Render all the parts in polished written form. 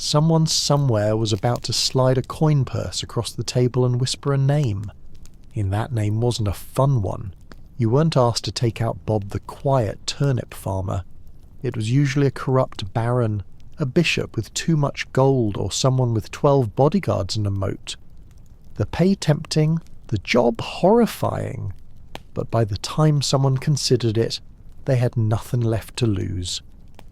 Someone somewhere was about to slide a coin purse across the table and whisper a name. And that name wasn't a fun one. You weren't asked to take out Bob the quiet turnip farmer. It was usually a corrupt baron, a bishop with too much gold, or someone with 12 bodyguards and a moat. The pay tempting, the job horrifying. But by the time someone considered it, they had nothing left to lose.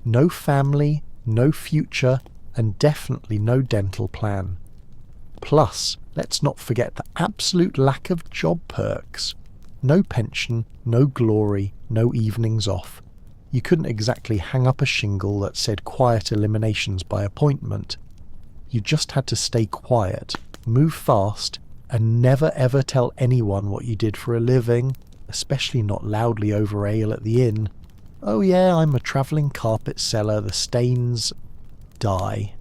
No family, no future, and definitely no dental plan. Plus, let's not forget the absolute lack of job perks. No pension, no glory, no evenings off. You couldn't exactly hang up a shingle that said quiet eliminations by appointment. You just had to stay quiet, move fast, and never ever tell anyone what you did for a living, especially not loudly over ale at the inn. Oh yeah, I'm a travelling carpet seller, the stains die.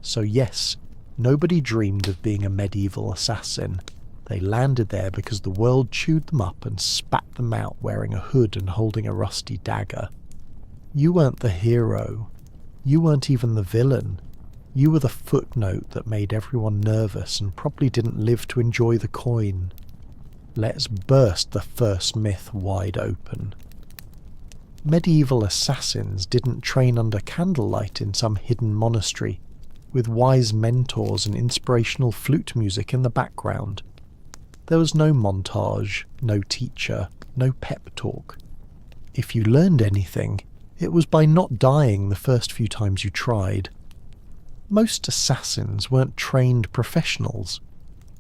So yes, nobody dreamed of being a medieval assassin. They landed there because the world chewed them up and spat them out wearing a hood and holding a rusty dagger. You weren't the hero. You weren't even the villain. You were the footnote that made everyone nervous and probably didn't live to enjoy the coin. Let's burst the first myth wide open. Medieval assassins didn't train under candlelight in some hidden monastery, with wise mentors and inspirational flute music in the background. There was no montage, no teacher, no pep talk. If you learned anything, it was by not dying the first few times you tried. Most assassins weren't trained professionals.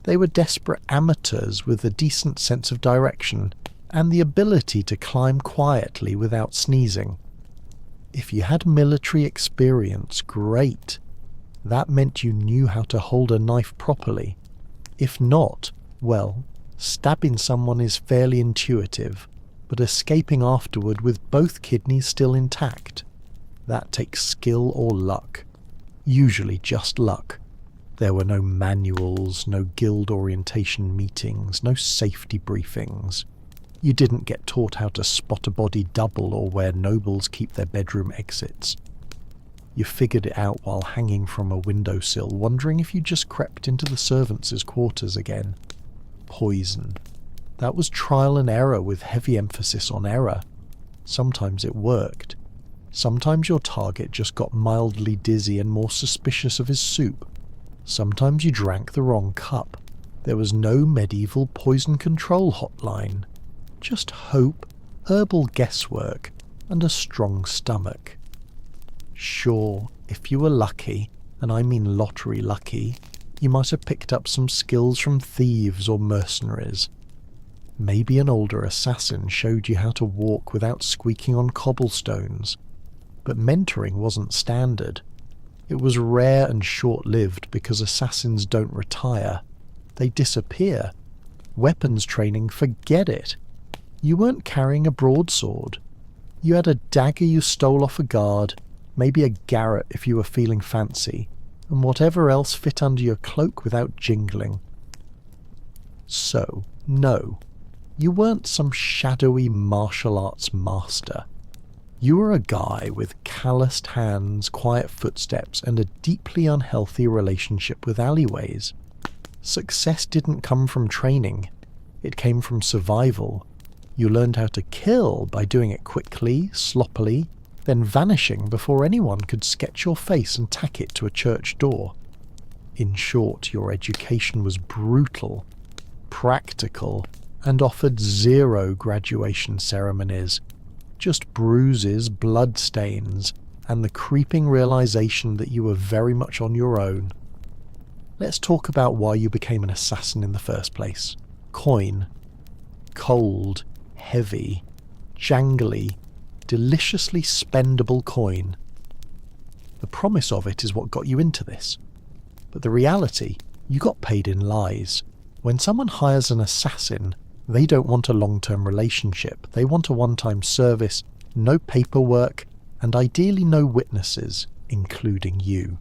They were desperate amateurs with a decent sense of direction and the ability to climb quietly without sneezing. If you had military experience, great. That meant you knew how to hold a knife properly. If not, well, stabbing someone is fairly intuitive, but escaping afterward with both kidneys still intact, that takes skill or luck. Usually just luck. There were no manuals, no guild orientation meetings, no safety briefings. You didn't get taught how to spot a body double or where nobles keep their bedroom exits. You figured it out while hanging from a windowsill, wondering if you just crept into the servants' quarters again. Poison. That was trial and error with heavy emphasis on error. Sometimes it worked. Sometimes your target just got mildly dizzy and more suspicious of his soup. Sometimes you drank the wrong cup. There was no medieval poison control hotline. Just hope, herbal guesswork, and a strong stomach. Sure, if you were lucky, and I mean lottery lucky, you might have picked up some skills from thieves or mercenaries. Maybe an older assassin showed you how to walk without squeaking on cobblestones. But mentoring wasn't standard. It was rare and short-lived because assassins don't retire. They disappear. Weapons training, forget it. You weren't carrying a broadsword. You had a dagger you stole off a guard, maybe a garrote if you were feeling fancy, and whatever else fit under your cloak without jingling. So, no, you weren't some shadowy martial arts master. You were a guy with calloused hands, quiet footsteps, and a deeply unhealthy relationship with alleyways. Success didn't come from training. It came from survival. You learned how to kill by doing it quickly, sloppily, then vanishing before anyone could sketch your face and tack it to a church door. In short, your education was brutal, practical, and offered zero graduation ceremonies. Just bruises, bloodstains, and the creeping realization that you were very much on your own. Let's talk about why you became an assassin in the first place. Coin. Cold, heavy, jangly, deliciously spendable coin. The promise of it is what got you into this. But the reality, you got paid in lies. When someone hires an assassin, they don't want a long-term relationship. They want a one-time service, no paperwork, and ideally no witnesses, including you.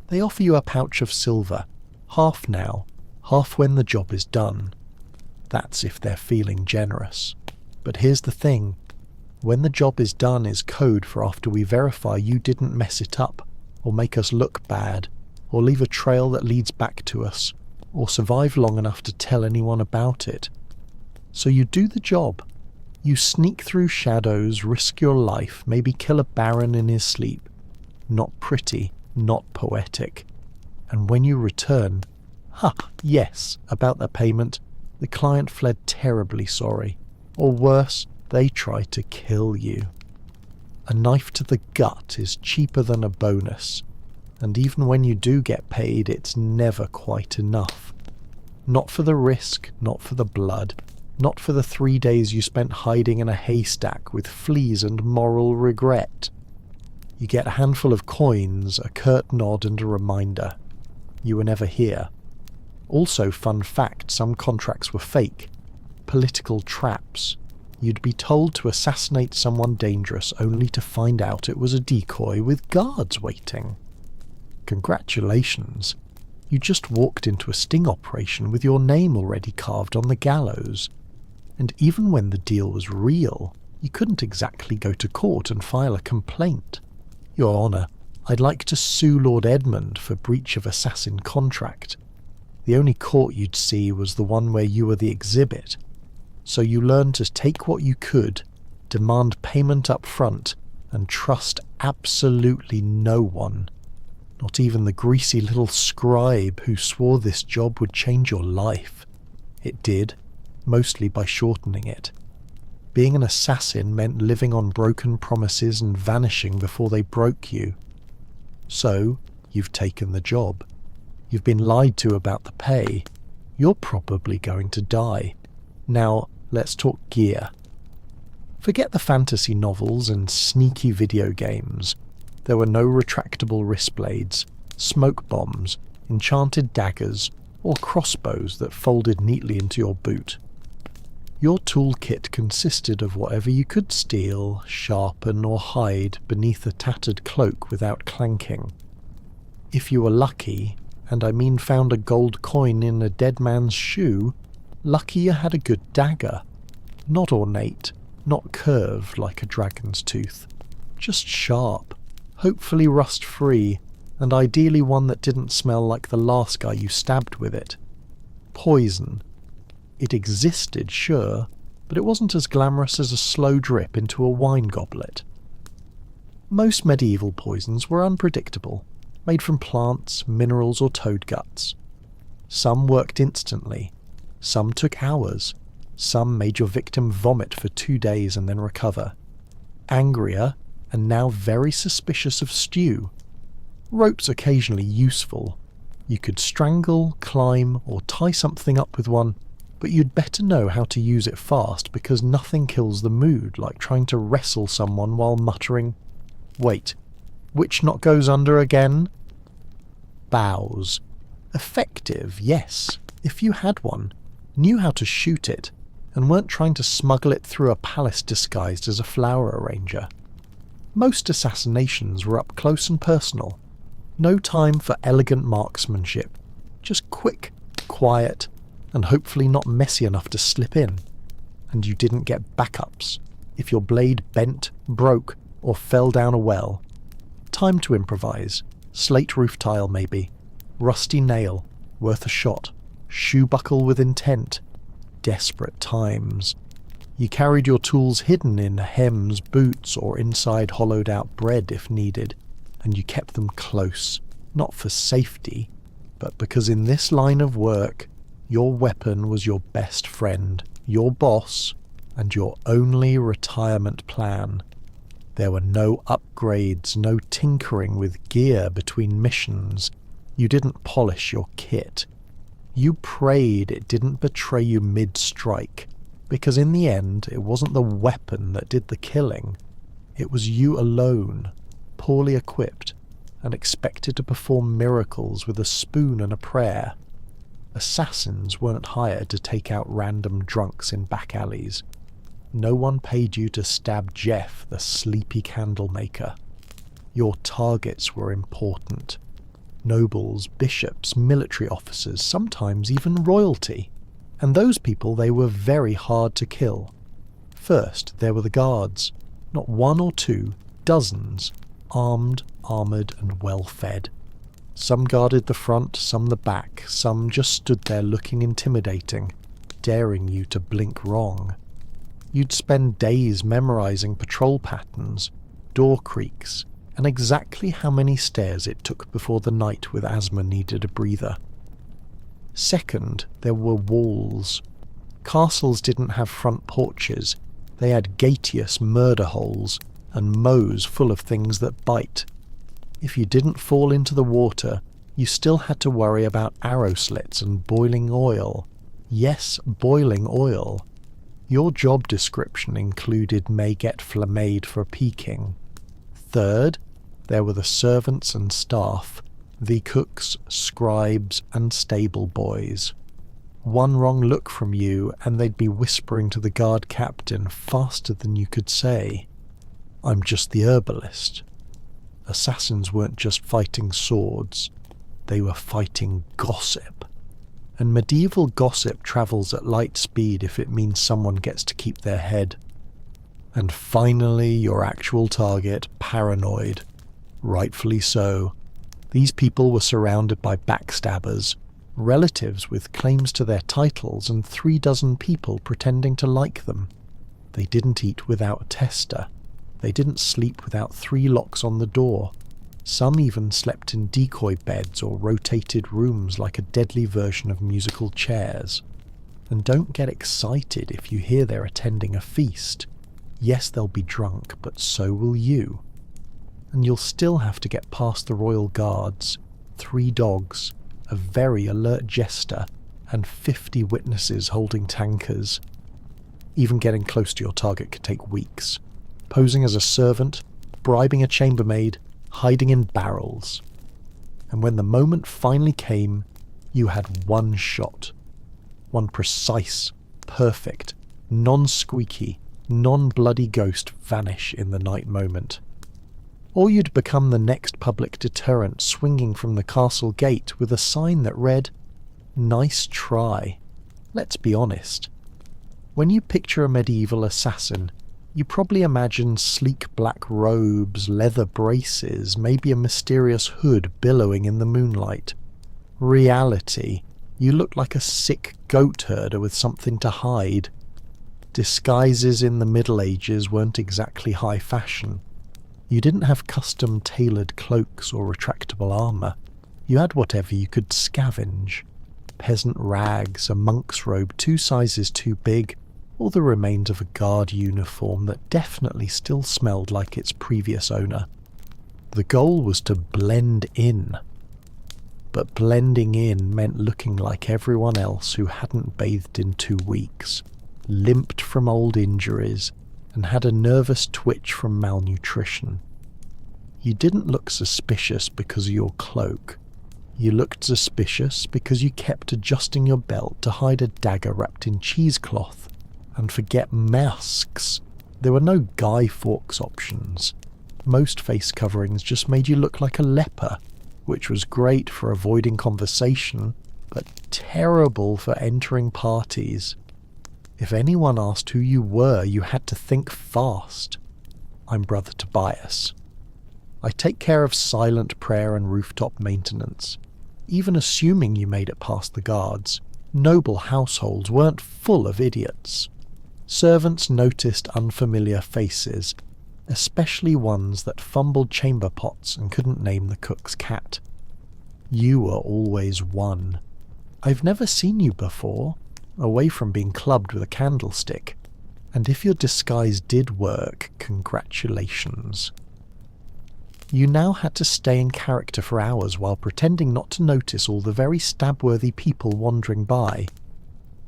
They offer you a pouch of silver, half now, half when the job is done. That's if they're feeling generous. But here's the thing. When the job is done is code for after we verify you didn't mess it up, or make us look bad, or leave a trail that leads back to us, or survive long enough to tell anyone about it. So you do the job. You sneak through shadows, risk your life, maybe kill a baron in his sleep. Not pretty, not poetic. And when you return, yes, about the payment, the client fled terribly sorry. Or worse, they try to kill you. A knife to the gut is cheaper than a bonus, and even when you do get paid, it's never quite enough. Not for the risk, not for the blood, not for the 3 days you spent hiding in a haystack with fleas and moral regret. You get a handful of coins, a curt nod and a reminder. You were never here. Also, fun fact, some contracts were fake. Political traps. You'd be told to assassinate someone dangerous only to find out it was a decoy with guards waiting. Congratulations. You just walked into a sting operation with your name already carved on the gallows. And even when the deal was real, you couldn't exactly go to court and file a complaint. Your Honour, I'd like to sue Lord Edmund for breach of assassin contract. The only court you'd see was the one where you were the exhibit. So you learned to take what you could, demand payment up front, and trust absolutely no one. Not even the greasy little scribe who swore this job would change your life. It did, mostly by shortening it. Being an assassin meant living on broken promises and vanishing before they broke you. So, you've taken the job. You've been lied to about the pay. You're probably going to die. Now, let's talk gear. Forget the fantasy novels and sneaky video games. There were no retractable wrist blades, smoke bombs, enchanted daggers, or crossbows that folded neatly into your boot. Your toolkit consisted of whatever you could steal, sharpen, or hide beneath a tattered cloak without clanking. If you were lucky, and I mean found a gold coin in a dead man's shoe, lucky you had a good dagger. Not ornate, not curved like a dragon's tooth, just sharp, hopefully rust-free, and ideally one that didn't smell like the last guy you stabbed with it. Poison. It existed, sure, but it wasn't as glamorous as a slow drip into a wine goblet. Most medieval poisons were unpredictable, made from plants, minerals or toad guts. Some worked instantly, some took hours, some made your victim vomit for 2 days and then recover. Angrier, and now very suspicious of stew. Rope's occasionally useful. You could strangle, climb, or tie something up with one, but you'd better know how to use it fast because nothing kills the mood like trying to wrestle someone while muttering, "Wait, which knot goes under again?" Bows. Effective, yes, if you had one, knew how to shoot it, and weren't trying to smuggle it through a palace disguised as a flower arranger. Most assassinations were up close and personal. No time for elegant marksmanship, just quick, quiet, and hopefully not messy enough to slip in. And you didn't get backups if your blade bent, broke, or fell down a well. Time to improvise. Slate roof tile maybe. Rusty nail, worth a shot. Shoe buckle with intent. Desperate times. You carried your tools hidden in hems, boots, or inside hollowed-out bread if needed, and you kept them close, not for safety, but because in this line of work, your weapon was your best friend, your boss, and your only retirement plan. There were no upgrades, no tinkering with gear between missions. You didn't polish your kit. You prayed it didn't betray you mid-strike, because in the end it wasn't the weapon that did the killing. It was you alone, poorly equipped, and expected to perform miracles with a spoon and a prayer. Assassins weren't hired to take out random drunks in back alleys. No one paid you to stab Jeff, the sleepy candle maker. Your targets were important. Nobles, bishops, military officers, sometimes even royalty. And those people, they were very hard to kill. First, there were the guards. Not one or two, dozens. Armed, armoured and well-fed. Some guarded the front, some the back, some just stood there looking intimidating, daring you to blink wrong. You'd spend days memorizing patrol patterns, door creaks, and exactly how many stairs it took before the knight with asthma needed a breather. Second, there were walls. Castles didn't have front porches, they had gateous murder holes and mows full of things that bite. If you didn't fall into the water, you still had to worry about arrow slits and boiling oil. Yes, boiling oil. Your job description included may get flamed for peeking. Third, there were the servants and staff, the cooks, scribes, and stable boys. One wrong look from you and they'd be whispering to the guard captain faster than you could say, "I'm just the herbalist." Assassins weren't just fighting swords, they were fighting gossip. And medieval gossip travels at light speed if it means someone gets to keep their head. And finally, your actual target, paranoid. Rightfully so. These people were surrounded by backstabbers, relatives with claims to their titles, and 36 people pretending to like them. They didn't eat without a tester. They didn't sleep without 3 locks on the door. Some even slept in decoy beds or rotated rooms like a deadly version of musical chairs. And don't get excited if you hear they're attending a feast. Yes, they'll be drunk, but so will you. And you'll still have to get past the royal guards, 3 dogs, a very alert jester, and 50 witnesses holding tankers. Even getting close to your target could take weeks. Posing as a servant, bribing a chambermaid, hiding in barrels. And when the moment finally came, you had one shot. One precise, perfect, non-squeaky, non-bloody ghost vanish in the night moment. Or you'd become the next public deterrent swinging from the castle gate with a sign that read, "Nice try." Let's be honest. When you picture a medieval assassin, you probably imagine sleek black robes, leather braces, maybe a mysterious hood billowing in the moonlight. Reality, you look like a sick goat herder with something to hide. Disguises in the Middle Ages weren't exactly high fashion. You didn't have custom-tailored cloaks or retractable armour. You had whatever you could scavenge. Peasant rags, a monk's robe 2 sizes too big, or the remains of a guard uniform that definitely still smelled like its previous owner. The goal was to blend in. But blending in meant looking like everyone else who hadn't bathed in 2 weeks, limped from old injuries, and had a nervous twitch from malnutrition. You didn't look suspicious because of your cloak. You looked suspicious because you kept adjusting your belt to hide a dagger wrapped in cheesecloth. And forget masks. There were no Guy Fawkes options. Most face coverings just made you look like a leper, which was great for avoiding conversation, but terrible for entering parties. If anyone asked who you were, you had to think fast. I'm Brother Tobias. I take care of silent prayer and rooftop maintenance. Even assuming you made it past the guards, noble households weren't full of idiots. Servants noticed unfamiliar faces, especially ones that fumbled chamber pots and couldn't name the cook's cat. You were always one. I've never seen you before, away from being clubbed with a candlestick, and if your disguise did work, congratulations. You now had to stay in character for hours while pretending not to notice all the very stab-worthy people wandering by.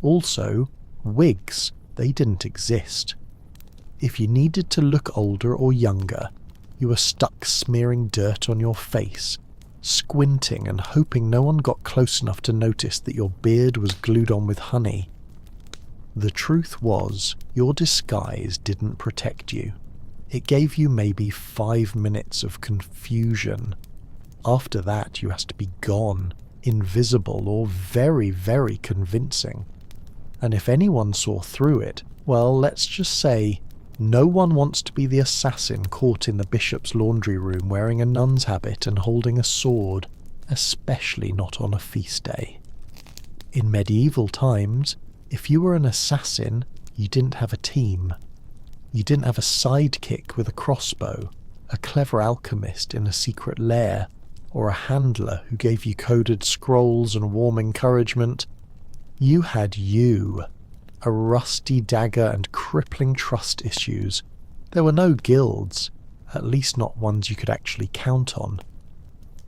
Also, wigs. They didn't exist. If you needed to look older or younger, you were stuck smearing dirt on your face, squinting and hoping no one got close enough to notice that your beard was glued on with honey. The truth was, your disguise didn't protect you. It gave you maybe 5 minutes of confusion. After that, you had to be gone, invisible, or very, very convincing. And if anyone saw through it, well, let's just say, no one wants to be the assassin caught in the bishop's laundry room wearing a nun's habit and holding a sword, especially not on a feast day. In medieval times, if you were an assassin, you didn't have a team. You didn't have a sidekick with a crossbow, a clever alchemist in a secret lair, or a handler who gave you coded scrolls and warm encouragement. You had you, a rusty dagger and crippling trust issues. There were no guilds, at least not ones you could actually count on.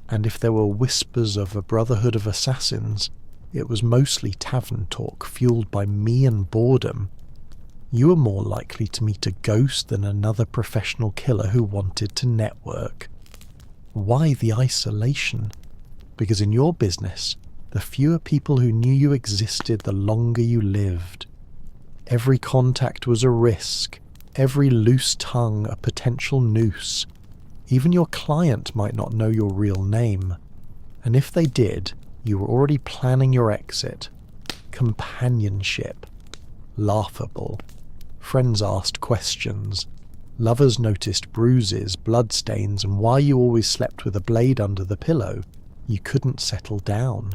And if there were whispers of a brotherhood of assassins, it was mostly tavern talk fueled by me and boredom. You were more likely to meet a ghost than another professional killer who wanted to network. Why the isolation? Because in your business, the fewer people who knew you existed, the longer you lived. Every contact was a risk, every loose tongue a potential noose. Even your client might not know your real name. And if they did, you were already planning your exit. Companionship. Laughable. Friends asked questions. Lovers noticed bruises, bloodstains, and why you always slept with a blade under the pillow. You couldn't settle down.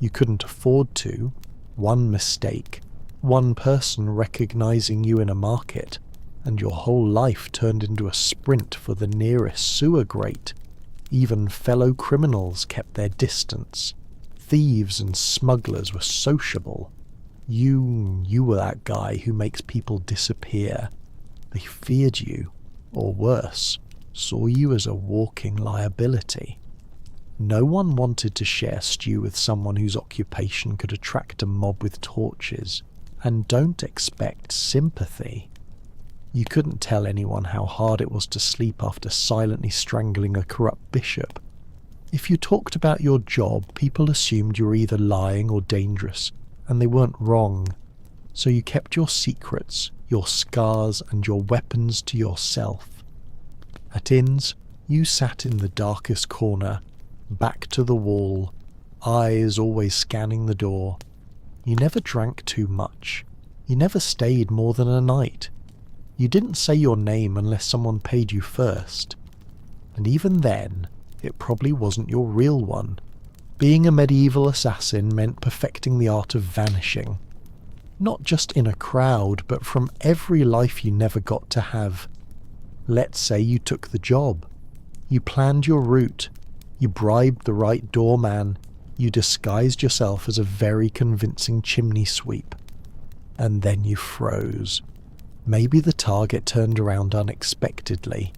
You couldn't afford to. One mistake, one person recognizing you in a market, and your whole life turned into a sprint for the nearest sewer grate. Even fellow criminals kept their distance. Thieves and smugglers were sociable. You were that guy who makes people disappear. They feared you, or worse, saw you as a walking liability. No one wanted to share stew with someone whose occupation could attract a mob with torches, and don't expect sympathy. You couldn't tell anyone how hard it was to sleep after silently strangling a corrupt bishop. If you talked about your job, people assumed you were either lying or dangerous, and they weren't wrong. So you kept your secrets, your scars, and your weapons to yourself. At inns, you sat in the darkest corner, back to the wall, eyes always scanning the door. You never drank too much. You never stayed more than a night. You didn't say your name unless someone paid you first. And even then, it probably wasn't your real one. Being a medieval assassin meant perfecting the art of vanishing. Not just in a crowd, but from every life you never got to have. Let's say you took the job. You planned your route. You bribed the right doorman. You disguised yourself as a very convincing chimney sweep. And then you froze. Maybe the target turned around unexpectedly.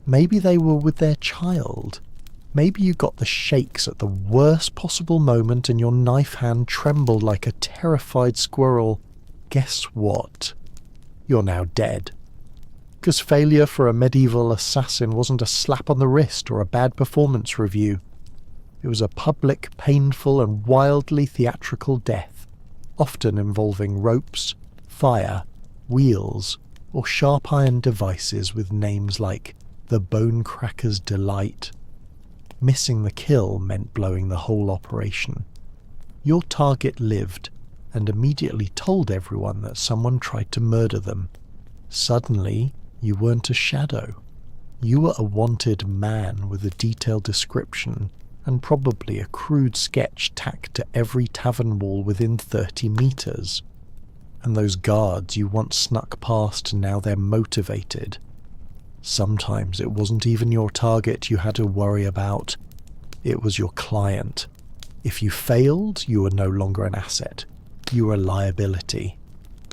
Maybe they were with their child. Maybe you got the shakes at the worst possible moment and your knife hand trembled like a terrified squirrel. Guess what? You're now dead. Because failure for a medieval assassin wasn't a slap on the wrist or a bad performance review. It was a public, painful and wildly theatrical death, often involving ropes, fire, wheels, or sharp iron devices with names like the Bone Cracker's Delight. Missing the kill meant blowing the whole operation. Your target lived, and immediately told everyone that someone tried to murder them. Suddenly, you weren't a shadow. You were a wanted man with a detailed description, and probably a crude sketch tacked to every tavern wall within 30 meters. And those guards you once snuck past, now they're motivated. Sometimes it wasn't even your target you had to worry about. It was your client. If you failed, you were no longer an asset. You were a liability.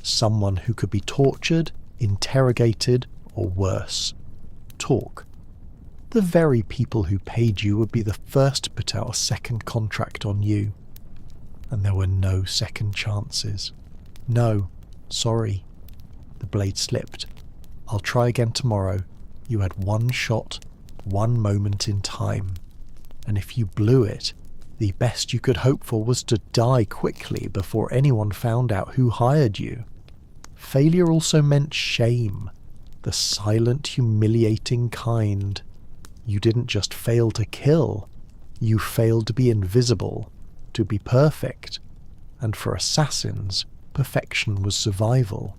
Someone who could be tortured, interrogated, or worse. Talk. The very people who paid you would be the first to put out a second contract on you. And there were no second chances. No, sorry. The blade slipped. I'll try again tomorrow. You had one shot, one moment in time. And if you blew it, the best you could hope for was to die quickly before anyone found out who hired you. Failure also meant shame, the silent, humiliating kind. You didn't just fail to kill, you failed to be invisible, to be perfect. And for assassins, perfection was survival.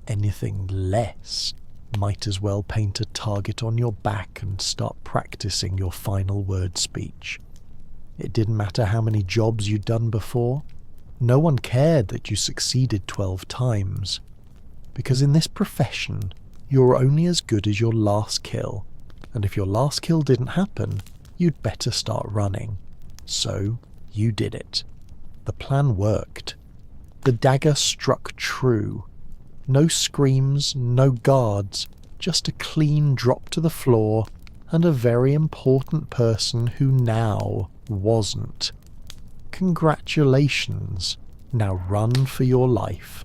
Anything less might as well paint a target on your back and start practicing your final word speech. It didn't matter how many jobs you'd done before. No one cared that you succeeded 12 times. Because in this profession, you're only as good as your last kill, and if your last kill didn't happen, you'd better start running. So, you did it. The plan worked. The dagger struck true. No screams, no guards, just a clean drop to the floor, and a very important person who now wasn't. Congratulations. Now run for your life.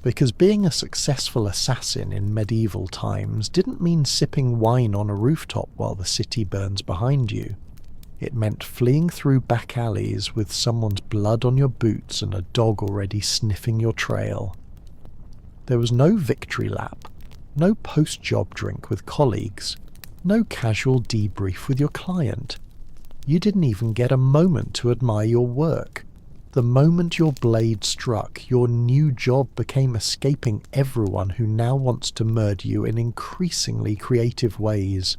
Because being a successful assassin in medieval times didn't mean sipping wine on a rooftop while the city burns behind you. It meant fleeing through back alleys with someone's blood on your boots and a dog already sniffing your trail. There was no victory lap, no post-job drink with colleagues, no casual debrief with your client. You didn't even get a moment to admire your work. The moment your blade struck, your new job became escaping everyone who now wants to murder you in increasingly creative ways.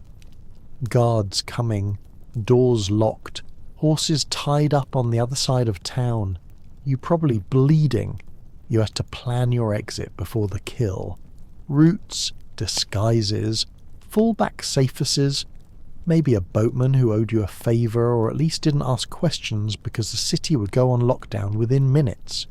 Guards coming, doors locked, horses tied up on the other side of town, you probably bleeding. You had to plan your exit before the kill. Routes, disguises, fallback safeces, maybe a boatman who owed you a favour or at least didn't ask questions because the city would go on lockdown within minutes.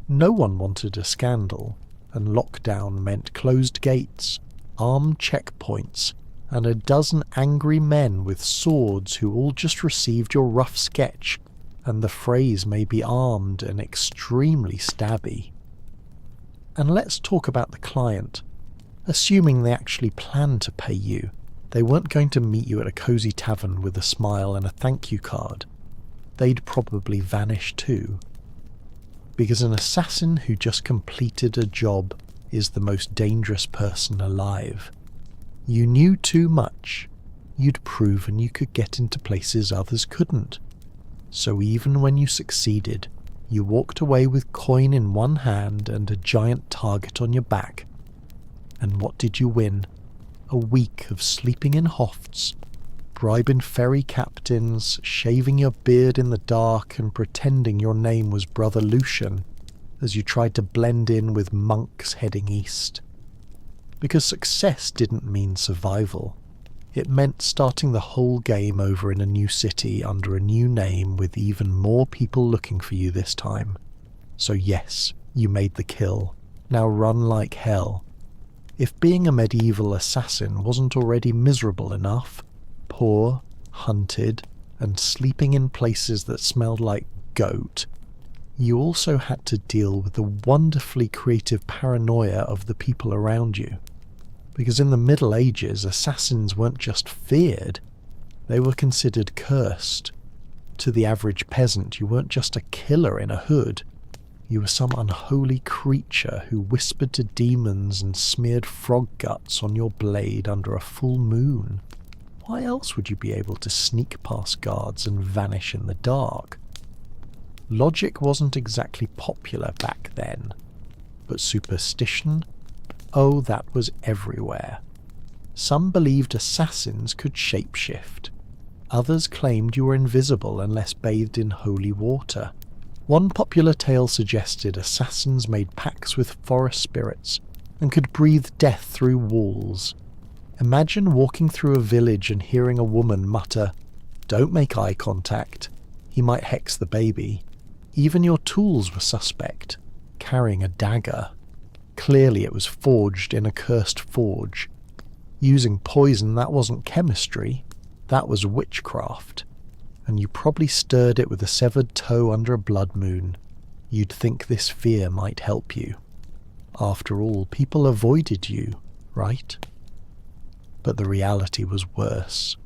No one wanted a scandal, and lockdown meant closed gates, armed checkpoints, and a dozen angry men with swords who all just received your rough sketch, and the phrase may be armed and extremely stabby. And let's talk about the client. Assuming they actually planned to pay you, they weren't going to meet you at a cosy tavern with a smile and a thank you card. They'd probably vanish too. Because an assassin who just completed a job is the most dangerous person alive. You knew too much. You'd proven you could get into places others couldn't. So even when you succeeded, you walked away with coin in one hand and a giant target on your back. And what did you win? A week of sleeping in hofts, bribing ferry captains, shaving your beard in the dark and pretending your name was Brother Lucian as you tried to blend in with monks heading east. Because success didn't mean survival. It meant starting the whole game over in a new city under a new name with even more people looking for you this time. So yes, you made the kill. Now run like hell. If being a medieval assassin wasn't already miserable enough, poor, hunted, and sleeping in places that smelled like goat, you also had to deal with the wonderfully creative paranoia of the people around you. Because in the Middle Ages, assassins weren't just feared, they were considered cursed. To the average peasant, you weren't just a killer in a hood. You were some unholy creature who whispered to demons and smeared frog guts on your blade under a full moon. Why else would you be able to sneak past guards and vanish in the dark? Logic wasn't exactly popular back then, but superstition? Oh, that was everywhere. Some believed assassins could shapeshift. Others claimed you were invisible unless bathed in holy water. One popular tale suggested assassins made pacts with forest spirits and could breathe death through walls. Imagine walking through a village and hearing a woman mutter, "Don't make eye contact. He might hex the baby." Even your tools were suspect. Carrying a dagger. Clearly it was forged in a cursed forge. Using poison, that wasn't chemistry. That was witchcraft. And you probably stirred it with a severed toe under a blood moon. You'd think this fear might help you. After all, people avoided you, right? But the reality was worse.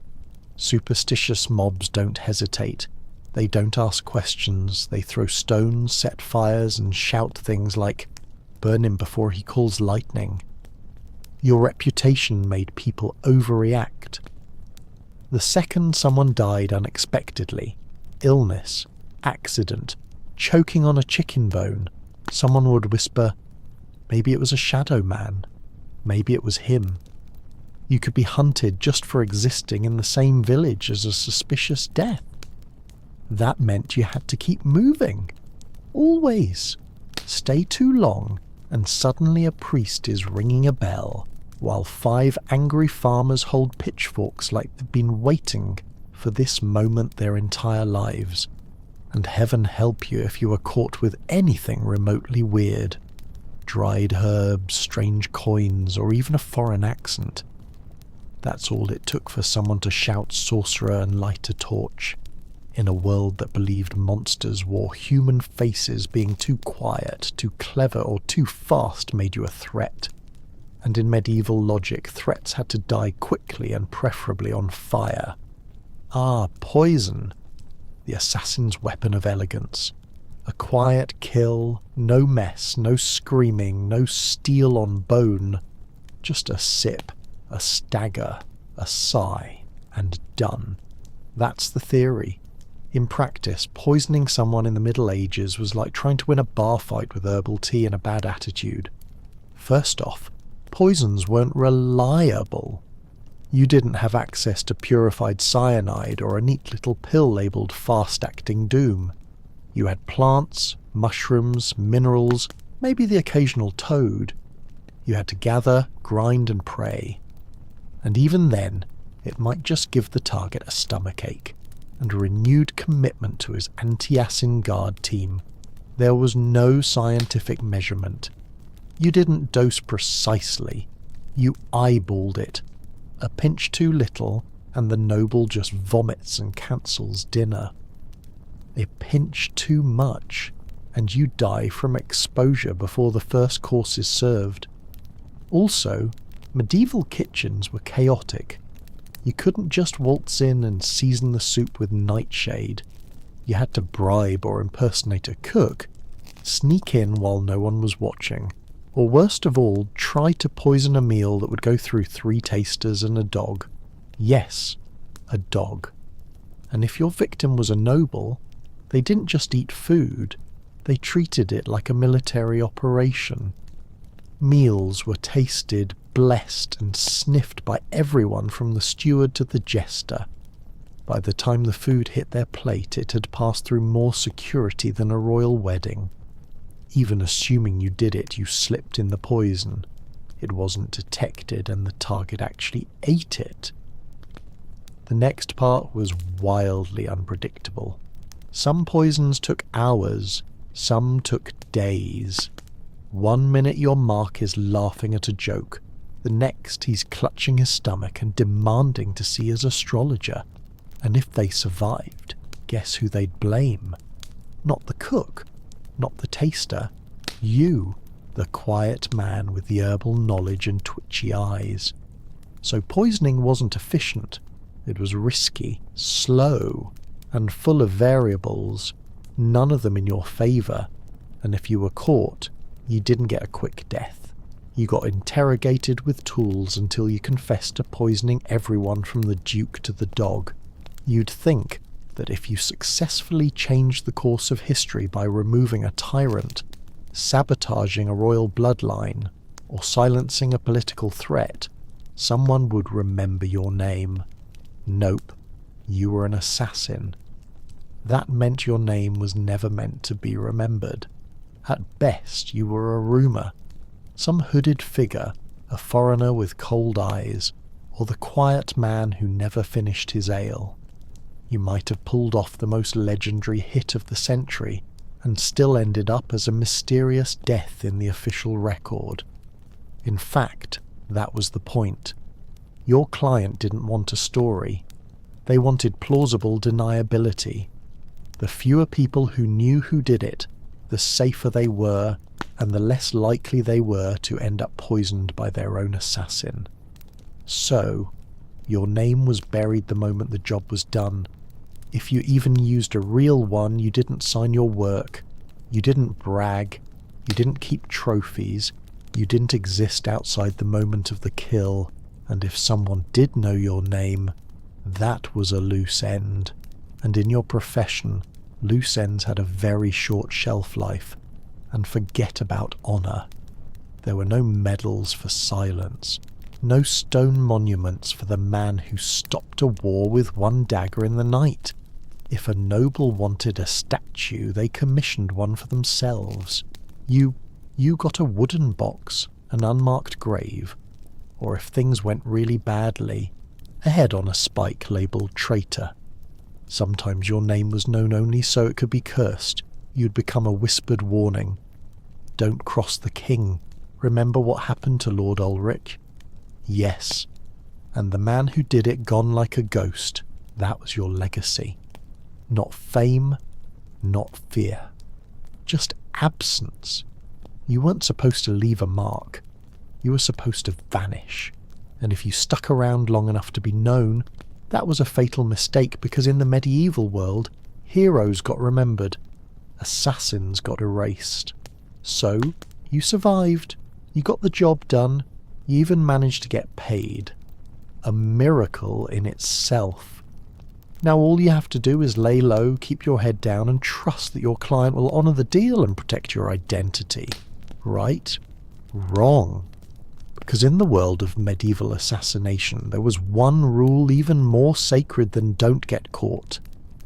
Superstitious mobs don't hesitate. They don't ask questions. They throw stones, set fires, and shout things like, "Burn him before he calls lightning." Your reputation made people overreact. The second someone died unexpectedly, illness, accident, choking on a chicken bone, someone would whisper, maybe it was a shadow man, maybe it was him. You could be hunted just for existing in the same village as a suspicious death. That meant you had to keep moving. Always. Stay too long, and suddenly a priest is ringing a bell, while 5 angry farmers hold pitchforks like they've been waiting for this moment their entire lives. And heaven help you if you were caught with anything remotely weird. Dried herbs, strange coins, or even a foreign accent. That's all it took for someone to shout sorcerer and light a torch. In a world that believed monsters wore human faces, being too quiet, too clever, or too fast made you a threat. And in medieval logic, threats had to die quickly and preferably on fire. Poison. The assassin's weapon of elegance. A quiet kill, no mess, no screaming, no steel on bone. Just a sip, a stagger, a sigh, and done. That's the theory. In practice, poisoning someone in the Middle Ages was like trying to win a bar fight with herbal tea and a bad attitude. First off, poisons weren't reliable. You didn't have access to purified cyanide or a neat little pill labelled fast-acting doom. You had plants, mushrooms, minerals, maybe the occasional toad. You had to gather, grind and pray. And even then, it might just give the target a stomachache and a renewed commitment to his anti-acid guard team. There was no scientific measurement. You didn't dose precisely. You eyeballed it. A pinch too little, and the noble just vomits and cancels dinner. A pinch too much, and you die from exposure before the first course is served. Also, medieval kitchens were chaotic. You couldn't just waltz in and season the soup with nightshade. You had to bribe or impersonate a cook, sneak in while no one was watching, or worst of all, try to poison a meal that would go through 3 tasters and a dog. Yes, a dog. And if your victim was a noble, they didn't just eat food, they treated it like a military operation. Meals were tasted, blessed and sniffed by everyone from the steward to the jester. By the time the food hit their plate, it had passed through more security than a royal wedding. Even assuming you did it, you slipped in the poison. It wasn't detected and the target actually ate it. The next part was wildly unpredictable. Some poisons took hours, some took days. 1 minute your mark is laughing at a joke, the next he's clutching his stomach and demanding to see his astrologer. And if they survived, guess who they'd blame? Not the cook, not the taster, you, the quiet man with the herbal knowledge and twitchy eyes. So poisoning wasn't efficient, it was risky, slow, and full of variables, none of them in your favour, and if you were caught, you didn't get a quick death. You got interrogated with tools until you confessed to poisoning everyone from the Duke to the dog. You'd think that if you successfully changed the course of history by removing a tyrant, sabotaging a royal bloodline, or silencing a political threat, someone would remember your name. Nope, you were an assassin. That meant your name was never meant to be remembered. At best, you were a rumour, some hooded figure, a foreigner with cold eyes, or the quiet man who never finished his ale. You might have pulled off the most legendary hit of the century, and still ended up as a mysterious death in the official record. In fact, that was the point. Your client didn't want a story. They wanted plausible deniability. The fewer people who knew who did it, the safer they were, and the less likely they were to end up poisoned by their own assassin. So, your name was buried the moment the job was done. If you even used a real one, you didn't sign your work, you didn't brag, you didn't keep trophies, you didn't exist outside the moment of the kill, and if someone did know your name, that was a loose end. And in your profession, loose ends had a very short shelf life. And forget about honour. There were no medals for silence, no stone monuments for the man who stopped a war with one dagger in the night. If a noble wanted a statue, they commissioned one for themselves. You got a wooden box, an unmarked grave, or if things went really badly, a head on a spike labelled traitor. Sometimes your name was known only so it could be cursed. You'd become a whispered warning. Don't cross the king. Remember what happened to Lord Ulrich? Yes. And the man who did it gone like a ghost. That was your legacy. Not fame, not fear. Just absence. You weren't supposed to leave a mark. You were supposed to vanish. And if you stuck around long enough to be known, that was a fatal mistake, because in the medieval world, heroes got remembered. Assassins got erased. So, you survived. You got the job done. You even managed to get paid. A miracle in itself. Now all you have to do is lay low, keep your head down, and trust that your client will honour the deal and protect your identity. Right? Wrong. Because in the world of medieval assassination, there was one rule even more sacred than don't get caught.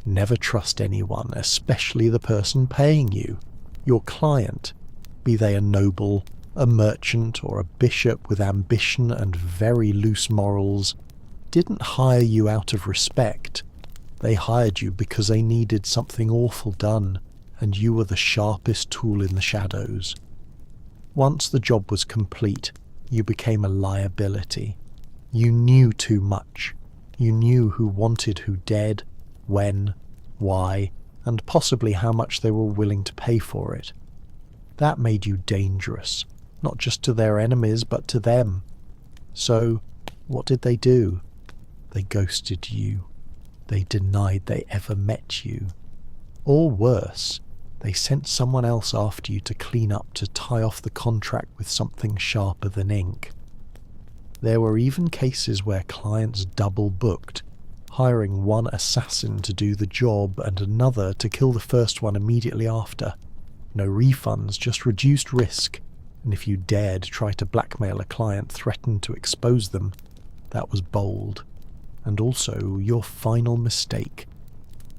Never trust anyone, especially the person paying you. Your client, be they a noble, a merchant, or a bishop with ambition and very loose morals, didn't hire you out of respect. They hired you because they needed something awful done, and you were the sharpest tool in the shadows. Once the job was complete, you became a liability. You knew too much. You knew who wanted who dead, when, why, and possibly how much they were willing to pay for it. That made you dangerous, not just to their enemies but to them. So, what did they do? They ghosted you. They denied they ever met you. Or worse, they sent someone else after you to clean up, to tie off the contract with something sharper than ink. There were even cases where clients double booked, hiring one assassin to do the job and another to kill the first one immediately after. No refunds, just reduced risk, and if you dared try to blackmail a client, threaten to expose them, that was bold, and also your final mistake.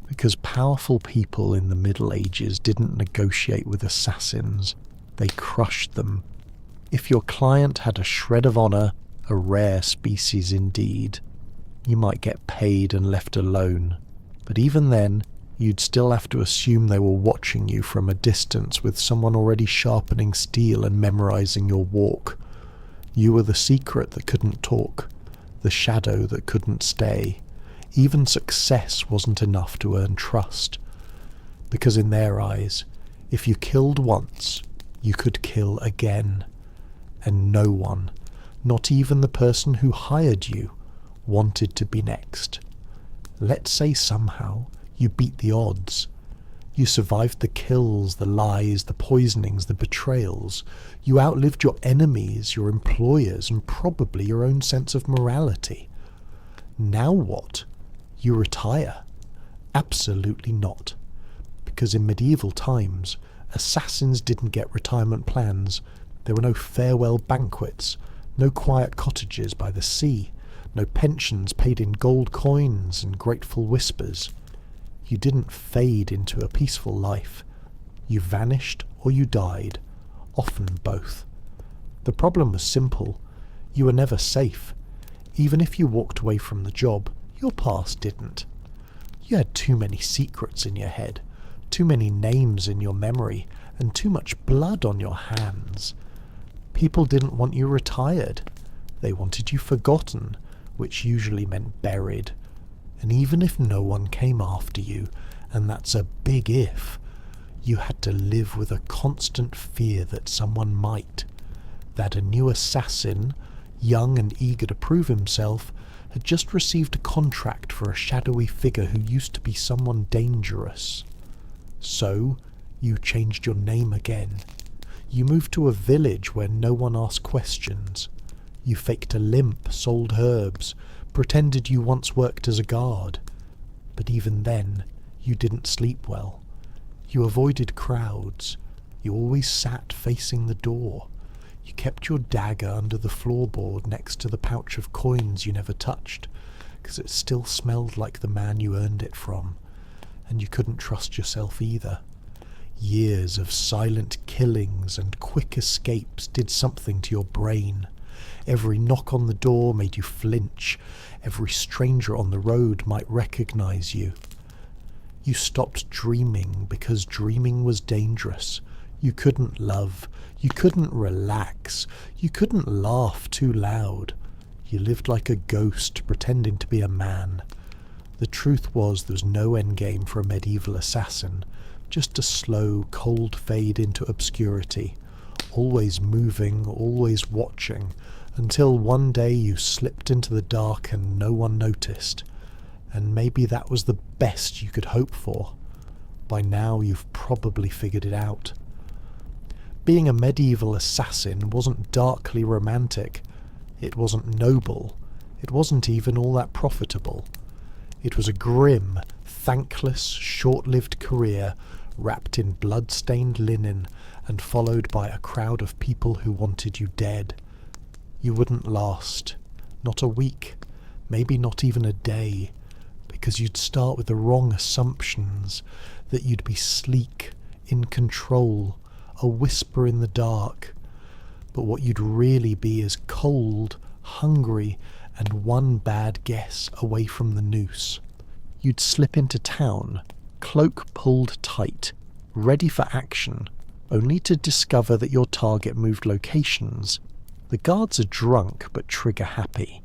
Because powerful people in the Middle Ages didn't negotiate with assassins, they crushed them. If your client had a shred of honour, a rare species indeed, you might get paid and left alone, but even then, you'd still have to assume they were watching you from a distance with someone already sharpening steel and memorising your walk. You were the secret that couldn't talk, the shadow that couldn't stay. Even success wasn't enough to earn trust, because in their eyes, if you killed once, you could kill again, and no one, not even the person who hired you, wanted to be next. Let's say somehow you beat the odds. You survived the kills, the lies, the poisonings, the betrayals. You outlived your enemies, your employers, and probably your own sense of morality. Now what? You retire? Absolutely not. Because in medieval times, assassins didn't get retirement plans. There were no farewell banquets, no quiet cottages by the sea, no pensions paid in gold coins and grateful whispers. You didn't fade into a peaceful life. You vanished or you died, often both. The problem was simple. You were never safe. Even if you walked away from the job, your past didn't. You had too many secrets in your head, too many names in your memory, and too much blood on your hands. People didn't want you retired. They wanted you forgotten, which usually meant buried. And even if no one came after you, and that's a big if, you had to live with a constant fear that someone might, that a new assassin, young and eager to prove himself, had just received a contract for a shadowy figure who used to be someone dangerous. So, you changed your name again. You moved to a village where no one asked questions. You faked a limp, sold herbs, pretended you once worked as a guard. But even then, you didn't sleep well. You avoided crowds. You always sat facing the door. You kept your dagger under the floorboard next to the pouch of coins you never touched, because it still smelled like the man you earned it from. and you couldn't trust yourself either. Years of silent killings and quick escapes did something to your brain. Every knock on the door made you flinch. Every stranger on the road might recognize you. You stopped dreaming because dreaming was dangerous. You couldn't love. You couldn't relax. You couldn't laugh too loud. You lived like a ghost, pretending to be a man. The truth was there was no endgame for a medieval assassin, just a slow, cold fade into obscurity, always moving, always watching, until one day you slipped into the dark and no one noticed. And maybe that was the best you could hope for. By now you've probably figured it out. Being a medieval assassin wasn't darkly romantic. It wasn't noble. It wasn't even all that profitable. It was a grim, thankless, short-lived career wrapped in blood-stained linen and followed by a crowd of people who wanted you dead. You wouldn't last. Not a week. Maybe not even a day. Because you'd start with the wrong assumptions. That you'd be sleek, in control, a whisper in the dark. But what you'd really be is cold, hungry, and one bad guess away from the noose. You'd slip into town, cloak pulled tight, ready for action, only to discover that your target moved locations. The guards are drunk but trigger happy.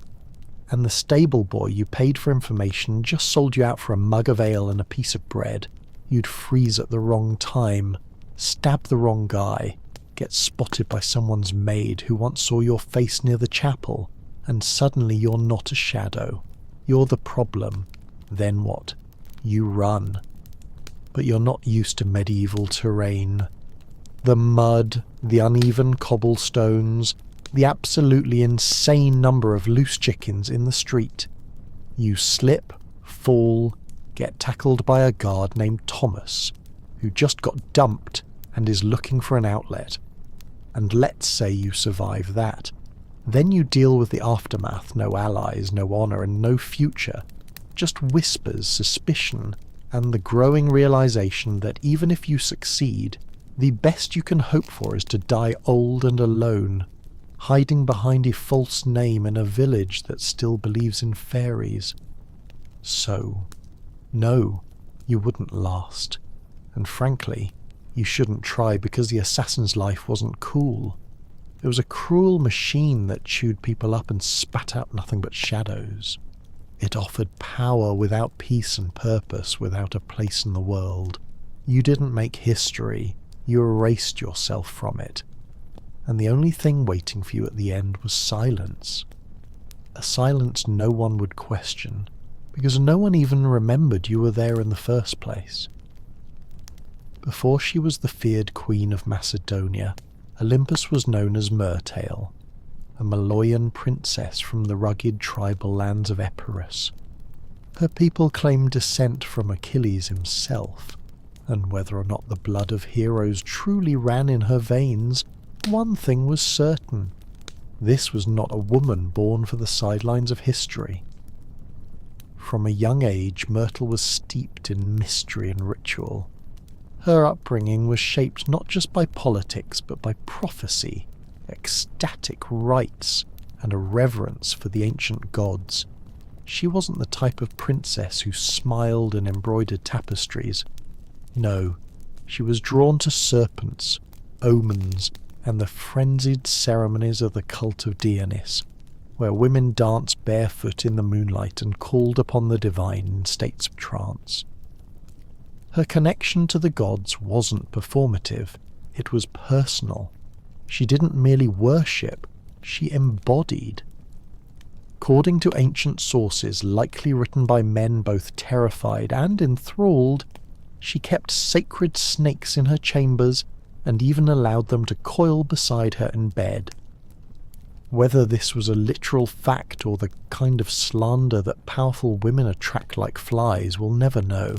And the stable boy you paid for information just sold you out for a mug of ale and a piece of bread. You'd freeze at the wrong time, stab the wrong guy, get spotted by someone's maid who once saw your face near the chapel, and suddenly you're not a shadow. You're the problem. Then what? You run. But you're not used to medieval terrain. The mud, the uneven cobblestones, the absolutely insane number of loose chickens in the street. You slip, fall, get tackled by a guard named Thomas, who just got dumped and is looking for an outlet. And let's say you survive that. Then you deal with the aftermath, no allies, no honour, and no future. Just whispers, suspicion, and the growing realisation that even if you succeed, the best you can hope for is to die old and alone, hiding behind a false name in a village that still believes in fairies. So, no, you wouldn't last. And frankly, you shouldn't try because the assassin's life wasn't cool. It was a cruel machine that chewed people up and spat out nothing but shadows. It offered power without peace and purpose, without a place in the world. You didn't make history, you erased yourself from it. And the only thing waiting for you at the end was silence. A silence no one would question, because no one even remembered you were there in the first place. Before she was the feared queen of Macedonia, Olympus was known as Myrtale, a Maloyan princess from the rugged tribal lands of Epirus. Her people claimed descent from Achilles himself, and whether or not the blood of heroes truly ran in her veins, one thing was certain. This was not a woman born for the sidelines of history. From a young age, Myrtle was steeped in mystery and ritual. Her upbringing was shaped not just by politics, but by prophecy, ecstatic rites, and a reverence for the ancient gods. She wasn't the type of princess who smiled and embroidered tapestries. No, she was drawn to serpents, omens, and the frenzied ceremonies of the cult of Dionysus, where women danced barefoot in the moonlight and called upon the divine in states of trance. Her connection to the gods wasn't performative, it was personal. She didn't merely worship, she embodied. According to ancient sources, likely written by men both terrified and enthralled, she kept sacred snakes in her chambers and even allowed them to coil beside her in bed. Whether this was a literal fact or the kind of slander that powerful women attract like flies, we'll never know.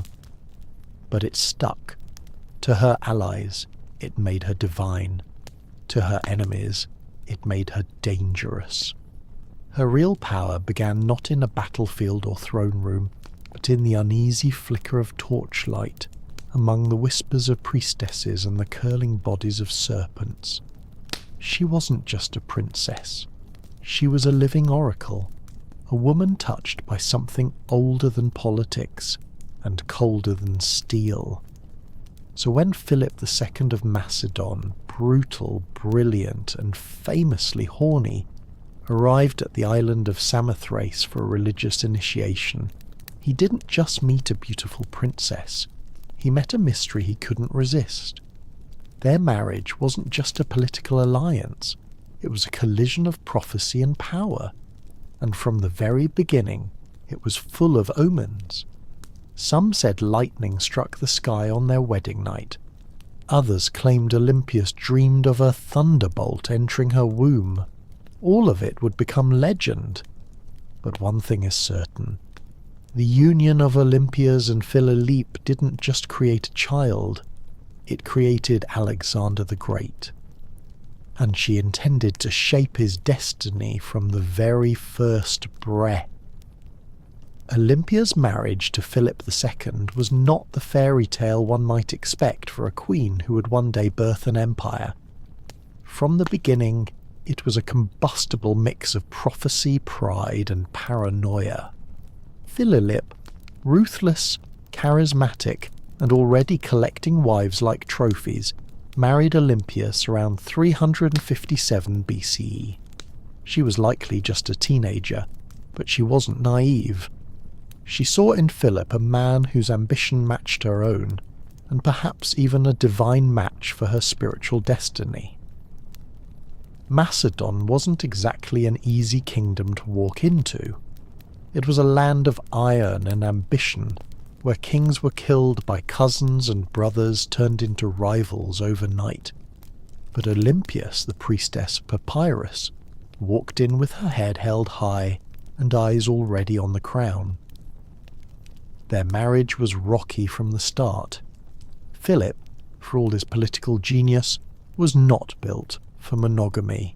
But it stuck. To her allies, it made her divine. To her enemies, it made her dangerous. Her real power began not in a battlefield or throne room, but in the uneasy flicker of torchlight, among the whispers of priestesses and the curling bodies of serpents. She wasn't just a princess. She was a living oracle, a woman touched by something older than politics and colder than steel. So when Philip II of Macedon, brutal, brilliant, and famously horny, arrived at the island of Samothrace for a religious initiation, he didn't just meet a beautiful princess. He met a mystery he couldn't resist. Their marriage wasn't just a political alliance, it was a collision of prophecy and power, and from the very beginning it was full of omens. Some said lightning struck the sky on their wedding night. Others claimed Olympias dreamed of a thunderbolt entering her womb. All of it would become legend. But one thing is certain. The union of Olympias and Philippe didn't just create a child, it created Alexander the Great. And she intended to shape his destiny from the very first breath. Olympia's marriage to Philip II was not the fairy tale one might expect for a queen who would one day birth an empire. From the beginning, it was a combustible mix of prophecy, pride, and paranoia. Philip, ruthless, charismatic, and already collecting wives like trophies, married Olympias around 357 BCE. She was likely just a teenager, but she wasn't naive. She saw in Philip a man whose ambition matched her own, and perhaps even a divine match for her spiritual destiny. Macedon wasn't exactly an easy kingdom to walk into. It was a land of iron and ambition, where kings were killed by cousins and brothers turned into rivals overnight. But Olympias, the priestess of Papyrus, walked in with her head held high and eyes already on the crown. Their marriage was rocky from the start. Philip, for all his political genius, was not built for monogamy.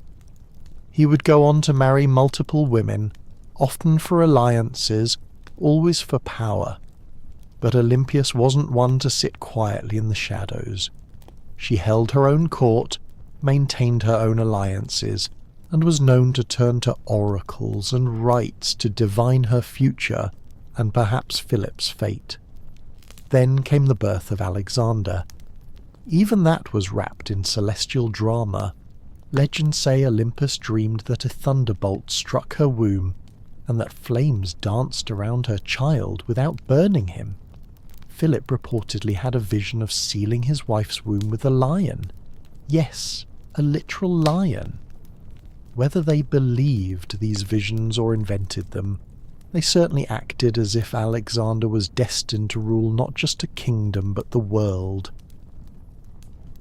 He would go on to marry multiple women, often for alliances, always for power. But Olympias wasn't one to sit quietly in the shadows. She held her own court, maintained her own alliances, and was known to turn to oracles and rites to divine her future and perhaps Philip's fate. Then came the birth of Alexander. Even that was wrapped in celestial drama. Legends say Olympus dreamed that a thunderbolt struck her womb and that flames danced around her child without burning him. Philip reportedly had a vision of sealing his wife's womb with a lion. Yes, a literal lion. Whether they believed these visions or invented them, they certainly acted as if Alexander was destined to rule not just a kingdom but the world.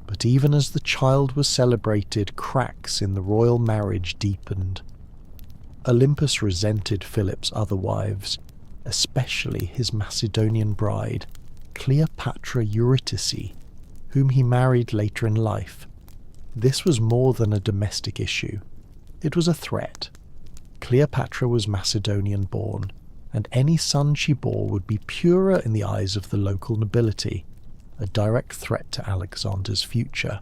But even as the child was celebrated, cracks in the royal marriage deepened. Olympus resented Philip's other wives, especially his Macedonian bride, Cleopatra Eurydice, whom he married later in life. This was more than a domestic issue. It was a threat. Cleopatra was Macedonian-born, and any son she bore would be purer in the eyes of the local nobility, a direct threat to Alexander's future.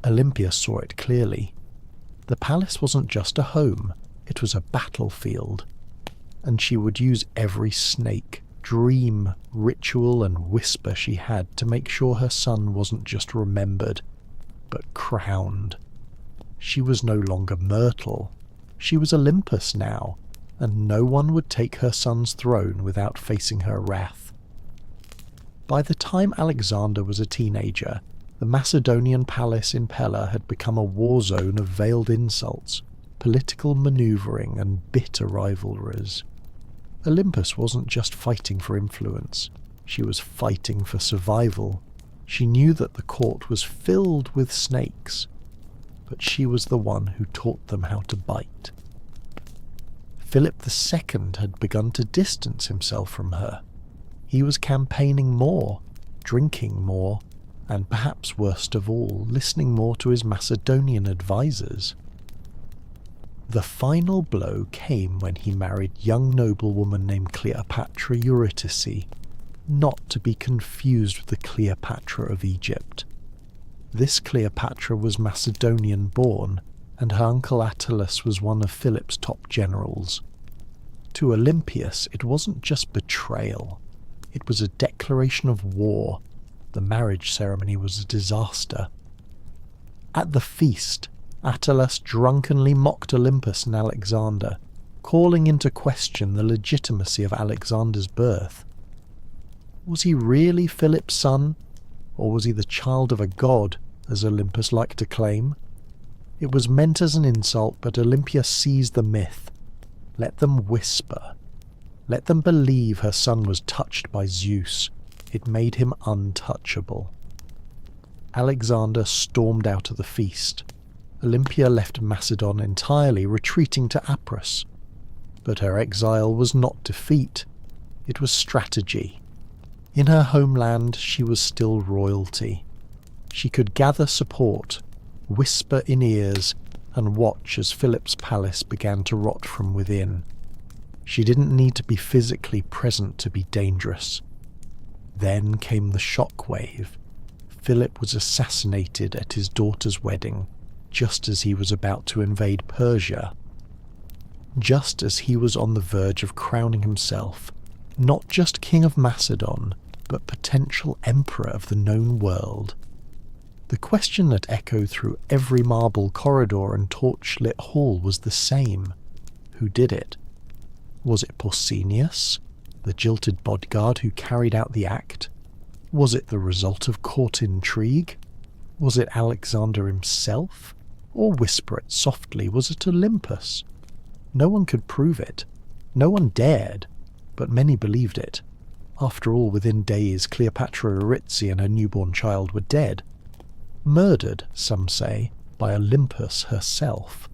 Olympia saw it clearly. The palace wasn't just a home, it was a battlefield, and she would use every snake, dream, ritual, and whisper she had to make sure her son wasn't just remembered, but crowned. She was no longer Myrtle. She was Olympus now, and no one would take her son's throne without facing her wrath. By the time Alexander was a teenager, the Macedonian palace in Pella had become a war zone of veiled insults, political maneuvering, and bitter rivalries. Olympus wasn't just fighting for influence, she was fighting for survival. She knew that the court was filled with snakes, but she was the one who taught them how to bite. Philip II had begun to distance himself from her. He was campaigning more, drinking more, and perhaps worst of all, listening more to his Macedonian advisors. The final blow came when he married young noblewoman named Cleopatra Eurydice, not to be confused with the Cleopatra of Egypt. This Cleopatra was Macedonian-born, and her uncle Attalus was one of Philip's top generals. To Olympias, it wasn't just betrayal. It was a declaration of war. The marriage ceremony was a disaster. At the feast, Attalus drunkenly mocked Olympus and Alexander, calling into question the legitimacy of Alexander's birth. Was he really Philip's son, or was he the child of a god, as Olympus liked to claim? It was meant as an insult, but Olympia seized the myth. Let them whisper. Let them believe her son was touched by Zeus. It made him untouchable. Alexander stormed out of the feast. Olympia left Macedon entirely, retreating to Apros. But her exile was not defeat. It was strategy. In her homeland, she was still royalty. She could gather support, whisper in ears, and watch as Philip's palace began to rot from within. She didn't need to be physically present to be dangerous. Then came the shockwave. Philip was assassinated at his daughter's wedding, just as he was about to invade Persia. Just as he was on the verge of crowning himself, not just king of Macedon, but potential emperor of the known world. The question that echoed through every marble corridor and torch-lit hall was the same. Who did it? Was it Pausanias, the jilted bodyguard who carried out the act? Was it the result of court intrigue? Was it Alexander himself? Or whisper it softly, was it Olympus? No one could prove it. No one dared, but many believed it. After all, within days, Cleopatra Eurydice and her newborn child were dead. Murdered, some say, by Olympus herself.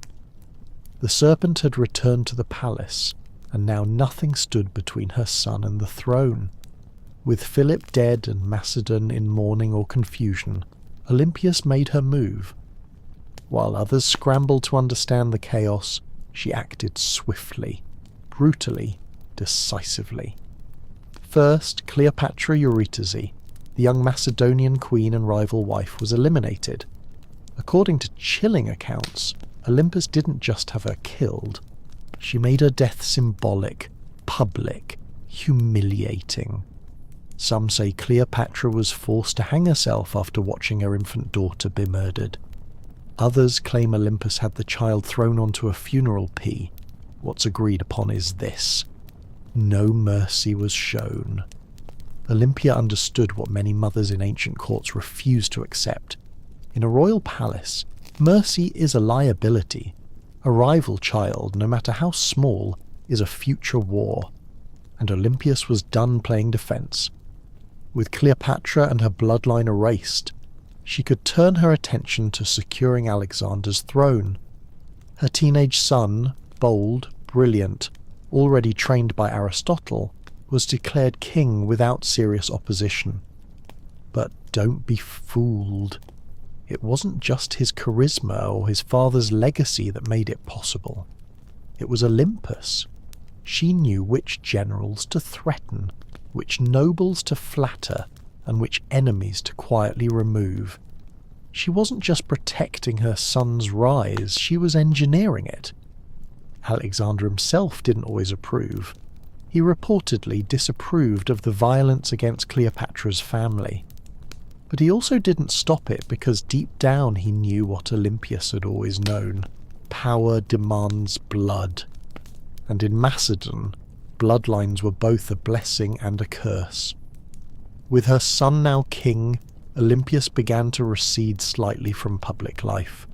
The serpent had returned to the palace, and now nothing stood between her son and the throne. With Philip dead and Macedon in mourning or confusion, Olympias made her move. While others scrambled to understand the chaos, she acted swiftly, brutally, decisively. First, Cleopatra Eurydice, the young Macedonian queen and rival wife, was eliminated. According to chilling accounts, Olympus didn't just have her killed. She made her death symbolic, public, humiliating. Some say Cleopatra was forced to hang herself after watching her infant daughter be murdered. Others claim Olympus had the child thrown onto a funeral pea. What's agreed upon is this: no mercy was shown. Olympia understood what many mothers in ancient courts refused to accept. In a royal palace, mercy is a liability. A rival child, no matter how small, is a future war. And Olympias was done playing defence. With Cleopatra and her bloodline erased, she could turn her attention to securing Alexander's throne. Her teenage son, bold, brilliant, already trained by Aristotle, was declared king without serious opposition. But don't be fooled. It wasn't just his charisma or his father's legacy that made it possible. It was Olympus. She knew which generals to threaten, which nobles to flatter, and which enemies to quietly remove. She wasn't just protecting her son's rise, she was engineering it. Alexander himself didn't always approve. He reportedly disapproved of the violence against Cleopatra's family. But he also didn't stop it because deep down he knew what Olympias had always known. Power demands blood. And in Macedon, bloodlines were both a blessing and a curse. With her son now king, Olympias began to recede slightly from public life.